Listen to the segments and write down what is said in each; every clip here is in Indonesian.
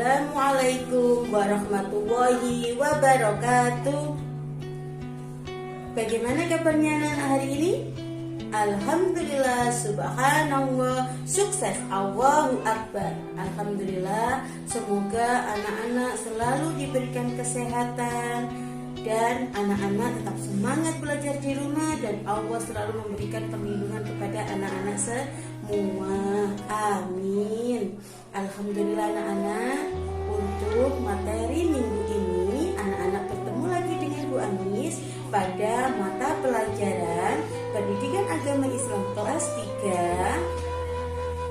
Assalamualaikum warahmatullahi wabarakatuh. Bagaimana kabarnya anak hari ini? Alhamdulillah, subhanallah, sukses, Allahu Akbar. Alhamdulillah, semoga anak-anak selalu diberikan kesehatan dan anak-anak tetap semangat belajar di rumah, dan Allah selalu memberikan perlindungan kepada anak-anak semua. Amin. Alhamdulillah anak-anak, untuk materi minggu ini anak-anak bertemu lagi dengan Bu Anis pada mata pelajaran Pendidikan Agama Islam kelas 3.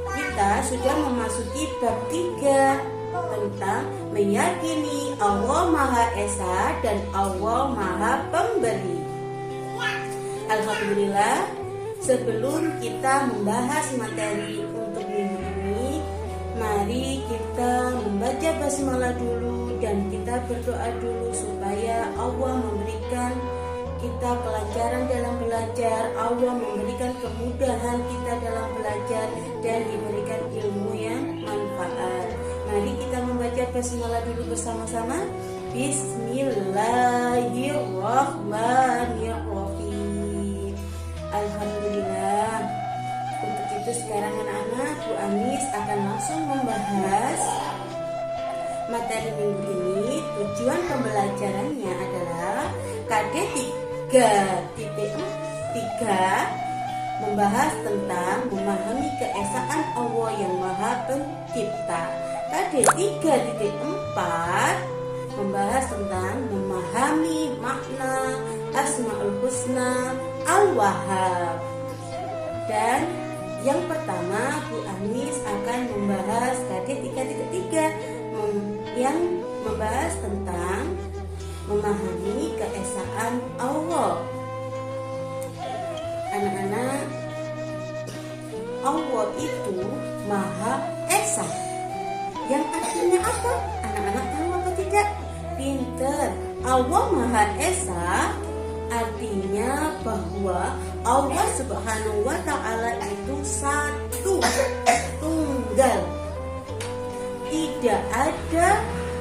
Kita sudah memasuki bab 3 tentang meyakini Allah Maha Esa dan Allah Maha Pemberi. Alhamdulillah, sebelum kita membahas materi untuk minggu ini, mari kita membaca basmalah dulu dan kita berdoa dulu supaya Allah memberikan kita kelancaran dalam belajar, Allah memberikan kemudahan kita dalam belajar, dan diberikan ilmu yang manfaat. Mari kita membaca basmalah dulu bersama-sama. Bismillahirrahmanirrahim. Alhamdulillah. Untuk itu sekarang anak-anak, Bu Anis akan langsung membahas materi minggu ini. Tujuan pembelajarannya adalah KD 3.3 membahas tentang memahami keesaan Allah yang Maha Pencipta. KD 3.4 membahas tentang memahami makna Asmaul Husna Al-Wahhab. Dan yang pertama, Bu Anis akan membahas KD 3.3 yang membahas tentang memahami keesaan Allah. Anak-anak, Allah itu Maha Esa. Yang artinya apa? Anak-anak tahu apa tidak? Pinter. Allah Maha Esa artinya bahwa Allah Subhanahu wa Ta'ala itu satu, tunggal. Tidak ada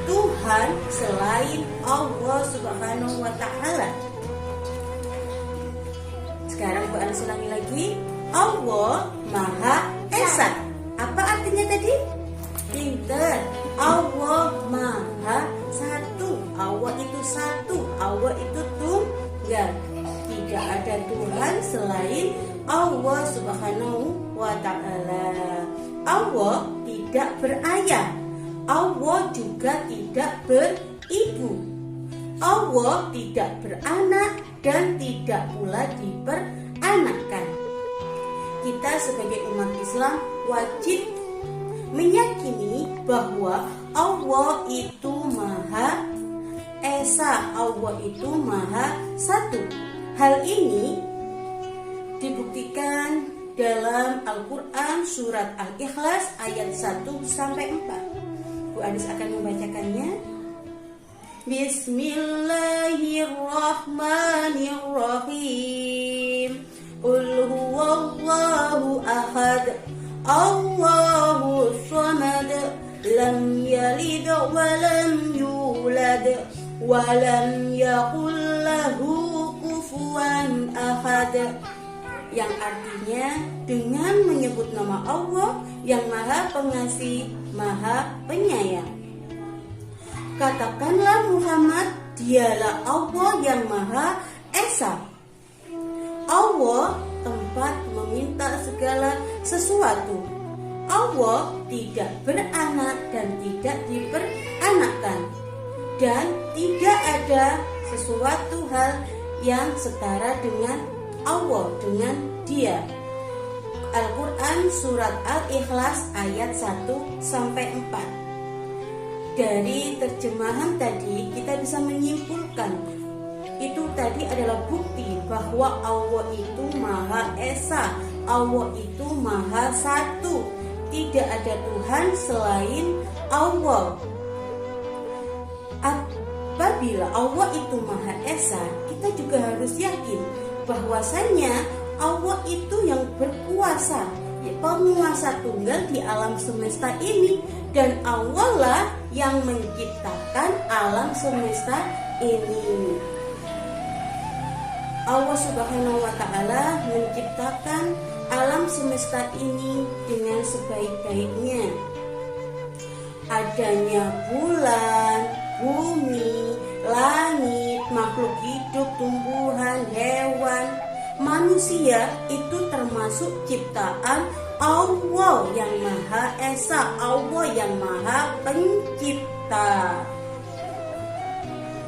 Tuhan selain Allah Subhanahu wa Ta'ala. Sekarang Bu Anis ulangi lagi. Allah Maha Esa. Apa artinya tadi? Pinter. Allah Maha Satu. Allah itu satu. Allah itu tunggal. Tidak ada Tuhan selain Allah Subhanahu wa Ta'ala. Allah tidak berayah. Allah juga tidak beribu. Allah tidak beranak dan tidak pula diperanakkan. Kita sebagai umat Islam wajib meyakini bahwa Allah itu Maha Esa, Allah itu Maha Satu. Hal ini dibuktikan dalam Al-Quran surat Al-Ikhlas ayat 1-4. Bu Anis akan membacakannya. Bismillahirrahmanirrahim. Qul huwallahu ahad, Allahu samad, lam yalid wa lam yulad wa lam yakul lahu kufuwan ahad. Yang artinya, dengan menyebut nama Allah yang Maha Pengasih, Maha Penyayang. Katakanlah Muhammad, dialah Allah yang Maha Esa. Allah tempat meminta segala sesuatu. Allah tidak beranak dan tidak diperanakkan. Dan tidak ada sesuatu hal yang setara dengan Allah, dengan Dia. Al-Quran surat Al-Ikhlas ayat 1-4. Dari terjemahan tadi kita bisa menyimpulkan itu tadi adalah bukti bahwa Allah itu Maha Esa, Allah itu Maha Satu. Tidak ada Tuhan selain Allah. Apabila Allah itu Maha Esa, kita juga harus yakin bahwasanya Allah itu yang berkuasa, penguasa tunggal di alam semesta ini, dan Allah lah yang menciptakan alam semesta ini. Allah Subhanahu wa Ta'ala menciptakan alam semesta ini dengan sebaik-baiknya. Adanya bulan, bumi, langit, makhluk hidup, tumbuhan, hewan, manusia itu termasuk ciptaan Allah yang Maha Esa, Allah yang Maha Pencipta.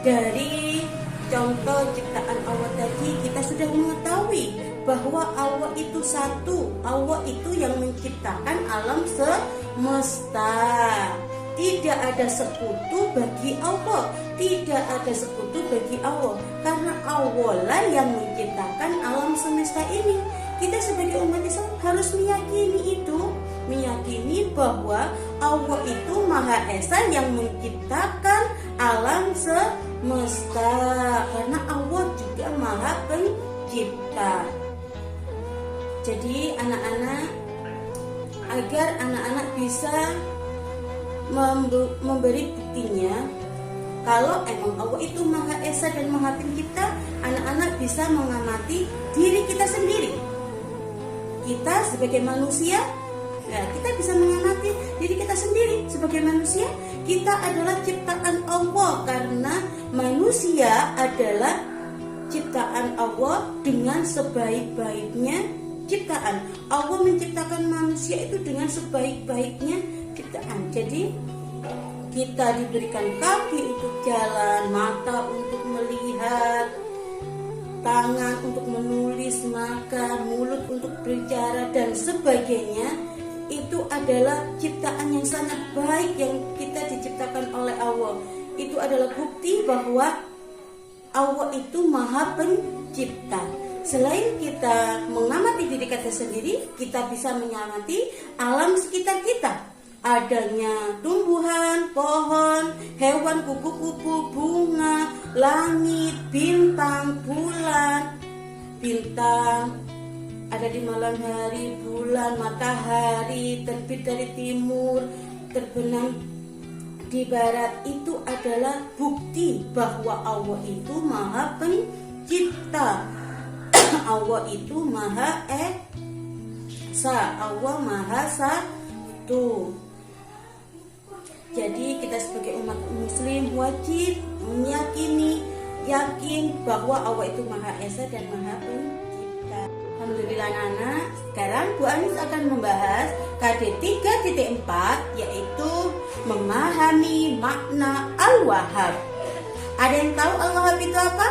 Dari contoh ciptaan Allah tadi, kita sudah mengetahui bahwa Allah itu satu, Allah itu yang menciptakan alam semesta. Tidak ada sekutu bagi Allah, tidak ada sekutu bagi Allah, karena Allah lah yang menciptakan alam semesta ini. Kita sebagai umat Islam harus meyakini bahwa Allah itu Maha Esa yang menciptakan alam semesta, karena Allah juga Maha Pencipta. Jadi anak-anak, agar anak-anak bisa memberi buktinya kalau emang Allah itu Maha Esa dan Maha Pencipta, anak-anak bisa mengamati diri kita sendiri. Kita sebagai manusia, kita bisa mengamati diri kita sendiri sebagai manusia. Kita adalah ciptaan Allah, karena manusia adalah ciptaan Allah dengan sebaik-baiknya ciptaan. Allah menciptakan manusia itu dengan sebaik-baiknya ciptaan. Jadi kita diberikan kaki untuk jalan, mata untuk melihat, tangan untuk menulis, makan, mulut untuk berbicara, dan sebagainya. Itu adalah ciptaan yang sangat baik yang kita diciptakan oleh Allah. Itu adalah bukti bahwa Allah itu Maha Pencipta. Selain kita mengamati diri kita sendiri, kita bisa mengamati alam sekitar kita. Adanya tumbuhan, pohon, hewan, kupu-kupu, bunga, langit, bintang, bulan, bintang ada di malam hari, bulan, matahari terbit dari timur, terbenam di barat. Itu adalah bukti bahwa Allah itu Maha Pencipta. Allah itu Maha Esa, Allah Maha Satu. Jadi kita sebagai umat muslim wajib yakin bahwa Allah itu Maha Esa dan Maha Pencipta. Alhamdulillah anak-anak, sekarang Bu Anis akan membahas KD 3.4, yaitu memahami makna Al-Wahhab. Ada yang tahu Al-Wahhab itu apa?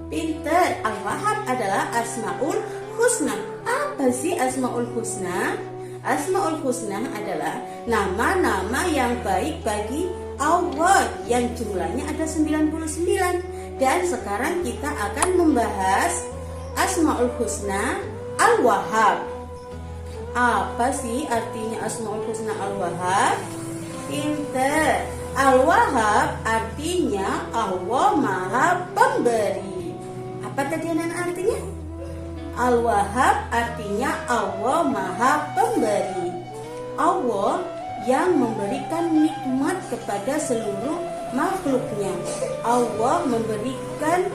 Pinter. Al-Wahhab adalah Asmaul Husna. Apa sih Asmaul Husna? Asmaul Husna adalah nama-nama yang baik bagi Allah, yang jumlahnya ada 99. Dan sekarang kita akan membahas Asmaul Husna Al-Wahhab. Apa sih artinya Asmaul Husna Al-Wahhab? Pinter. Al-Wahhab artinya Allah Maha Pemberi. Apa tadi anak artinya? Al-Wahhab artinya Allah Maha Pemberi. Allah yang memberikan nikmat kepada seluruh makhluknya. Allah memberikan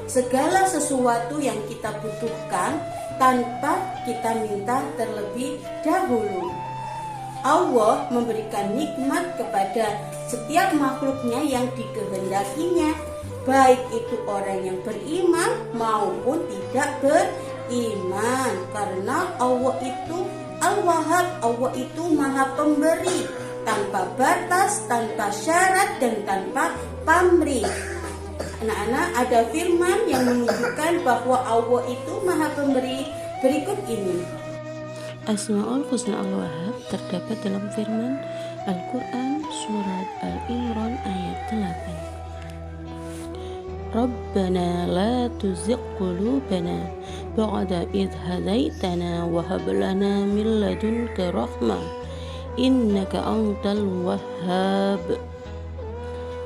segala sesuatu yang kita butuhkan tanpa kita minta terlebih dahulu. Allah memberikan nikmat kepada setiap makhluknya yang dikehendakinya, baik itu orang yang beriman maupun tidak beriman. Karena Allah itu Al-Wahhab, Allah itu Maha Pemberi, tanpa batas, tanpa syarat, dan tanpa pamrih. Anak-anak, ada firman yang menunjukkan bahwa Allah itu Maha Pemberi. Berikut ini. Asmaul Husna Al-Wahhab terdapat dalam firman Al-Quran Surat Al-Imran ayat 8. Rabbana la tuzigh qulubana ba'da idh hadaitana wa hab lana min ladunka rahmah innaka antal wahhab.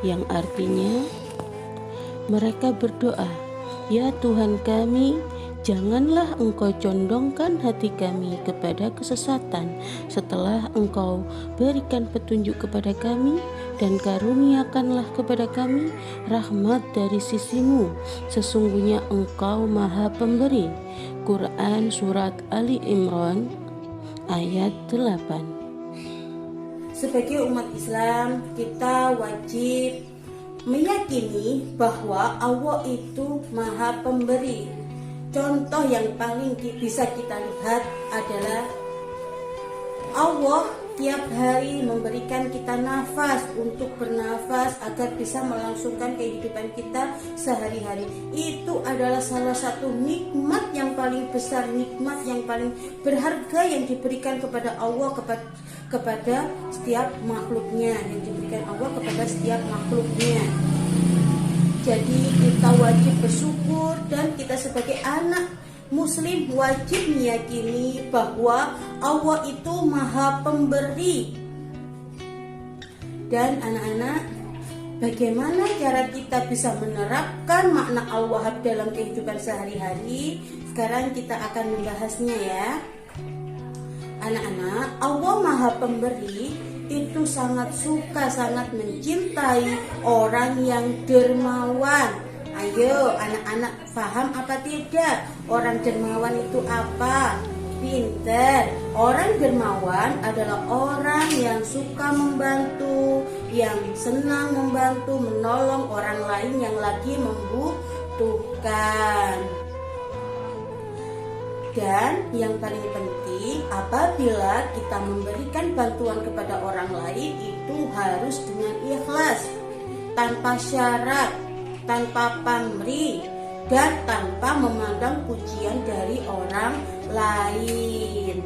Yang artinya, mereka berdoa, ya Tuhan kami, Janganlah engkau condongkan hati kami kepada kesesatan setelah engkau berikan petunjuk kepada kami, dan karuniakanlah kepada kami rahmat dari sisimu. Sesungguhnya engkau maha pemberi. Quran Surat Ali Imran ayat 8. Sebagai umat Islam, kita wajib meyakini bahwa Allah itu maha pemberi. Contoh yang paling bisa kita lihat adalah Allah tiap hari memberikan kita nafas untuk bernafas agar bisa melangsungkan kehidupan kita sehari-hari. Itu adalah salah satu nikmat yang paling besar, nikmat yang paling berharga yang diberikan kepada Allah kepada setiap makhluknya, yang diberikan Allah kepada setiap makhluknya. Jadi kita wajib bersyukur, dan kita sebagai anak Muslim wajib meyakini bahwa Allah itu maha pemberi. Dan anak-anak, bagaimana cara kita bisa menerapkan makna Al-Wahhab dalam kehidupan sehari-hari? Sekarang kita akan membahasnya ya. Anak-anak, Allah maha pemberi itu sangat suka, sangat mencintai orang yang dermawan. Ayo anak-anak, paham apa tidak? Orang dermawan itu apa? Pinter. Orang dermawan adalah orang yang suka membantu, yang senang membantu, menolong orang lain yang lagi membutuhkan. Dan yang paling penting, apabila kita memberikan bantuan kepada orang lain, itu harus dengan ikhlas, tanpa syarat, tanpa pamrih, dan tanpa memandang pujian dari orang lain.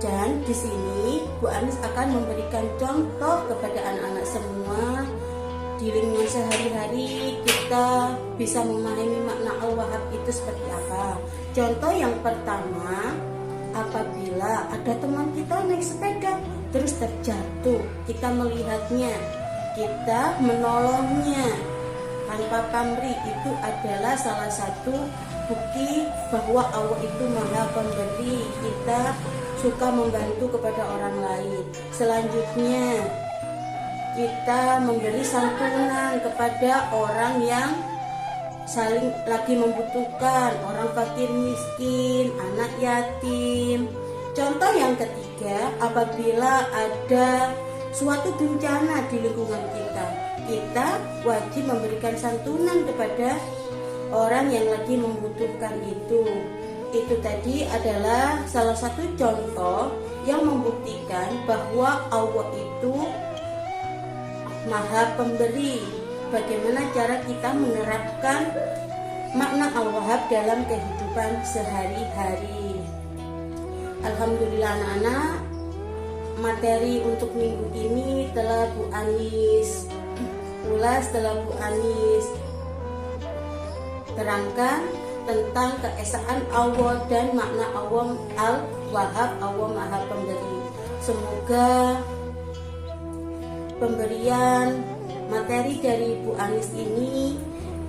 Dan di sini Bu Anis akan memberikan contoh kepada anak-anak semua. Di lingkungan sehari-hari kita bisa memahami makna Al-Wahhab itu seperti apa. Contoh yang pertama, apabila ada teman kita naik sepeda terus terjatuh, kita melihatnya, kita menolongnya tanpa pamrih, itu adalah salah satu bukti bahwa Allah itu maha pemberi. Kita suka membantu kepada orang lain. Selanjutnya, kita memberi santunan kepada orang yang saling lagi membutuhkan, orang fakir miskin, anak yatim. Contoh yang ketiga, apabila ada suatu bencana di lingkungan kita, kita wajib memberikan santunan kepada orang yang lagi membutuhkan itu. Itu tadi adalah salah satu contoh yang membuktikan bahwa Allah itu maha pemberi. Bagaimana cara kita menerapkan makna Al-Wahhab dalam kehidupan sehari-hari? Alhamdulillah anak-anak, materi untuk minggu ini telah Bu Anis ulas, telah Bu Anis terangkan tentang keesaan Allah dan makna Allah Al-Wahhab, Allah maha pemberi. Semoga pemberian materi dari Bu Anis ini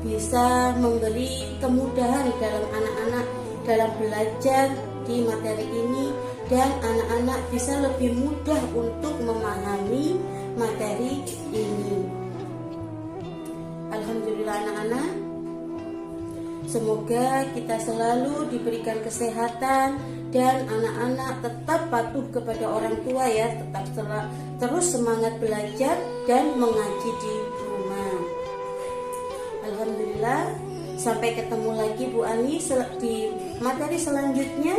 bisa memberi kemudahan dalam anak-anak dalam belajar di materi ini, dan anak-anak bisa lebih mudah untuk memahami materi ini. Alhamdulillah anak-anak, semoga kita selalu diberikan kesehatan dan anak-anak tetap patuh kepada orang tua ya, tetap terus semangat belajar dan mengaji di rumah. Alhamdulillah, sampai ketemu lagi Bu Anis di materi selanjutnya.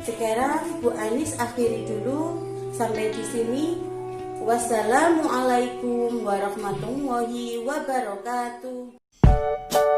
Sekarang Bu Anis akhiri dulu sampai di sini. Wassalamualaikum warahmatullahi wabarakatuh.